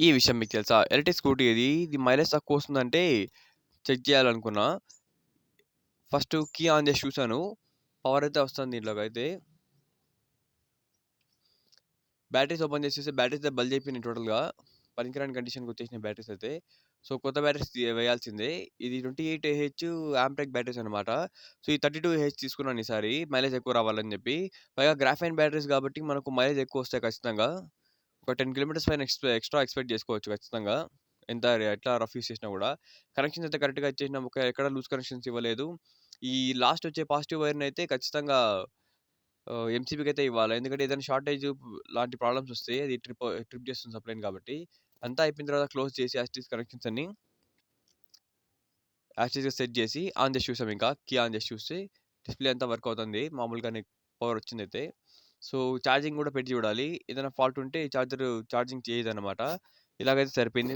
ఈ విషయం మీకు తెలుసా? ఎలక్ట్రిక్ స్కూటీ ఇది మైలేజ్ తక్కువొస్తుందంటే చెక్ చేయాలనుకున్నా. ఫస్ట్ కీ ఆన్ చేసి చూసాను. పవర్ అయితే వస్తుంది దీంట్లోకైతే. బ్యాటరీస్ ఓపెన్ చేసి చూస్తే బ్యాటరీస్ అయితే బల్జ్ అయిపోయినాయి టోటల్‌గా. పనికిరాని కండిషన్‌కి వచ్చేసినాయి బ్యాటరీస్ అయితే. సో, కొత్త బ్యాటరీస్ వేయాల్సిందే. ఇది 28 హెచ్ ఆంప్టెక్ బ్యాటరీస్ అనమాట. సో, ఈ 32 హెచ్ తీసుకున్నాను ఈసారి మైలేజ్ ఎక్కువ రావాలని చెప్పి. పైగా గ్రాఫైన్ బ్యాటరీస్ కాబట్టి మనకు మైలేజ్ ఎక్కువొస్తాయి ఖచ్చితంగా. ఒక 10 కిలోమీటర్స్ పైన ఎక్స్ట్రా ఎక్స్‌పెక్ట్ చేసుకోవచ్చు ఖచ్చితంగా. ఎట్లా రఫ్ యూజ్ చేసినా గూడా. కనెక్షన్స్ అయితే కరెక్ట్‌గా ఇచ్చేసినాం. ఎక్కడ లూజ్ కనెక్షన్స్ ఇవ్వలేదు. ఈ లాస్ట్ వచ్చే పాజిటివ్ వైర్‌నయితే ఖచ్చితంగా ఎంసీబీకైతే ఇవ్వాలి. ఎందుకంటే ఏదైనా షార్టేజ్ లాంటి ప్రాబ్లమ్స్ వస్తే అది ట్రిప్ చేస్తుంది సప్లైని కాబట్టి. అంతా అయిపోయిన తర్వాత క్లోజ్ చేసి యాస్ ఇట్ ఈజ్ కనెక్షన్స్ అన్నీ యాస్ ఇట్ ఈజ్‌గా సెట్ చేసి ఆన్ చేసి చూసాం ఇంకా. కీ ఆన్ చేసి చూస్తే డిస్‌ప్లే అంతా వర్క్ అవుతుంది. మామూలుగానే పవర్ వచ్చిందయితే. సో, ఛార్జింగ్ గూడా పెట్టి చూడాలి. ఏదైనా ఫాల్ట్ ఉంటే ఛార్జింగ్ చేయదనమాట. ఇలాగైతే సరిపోయింది.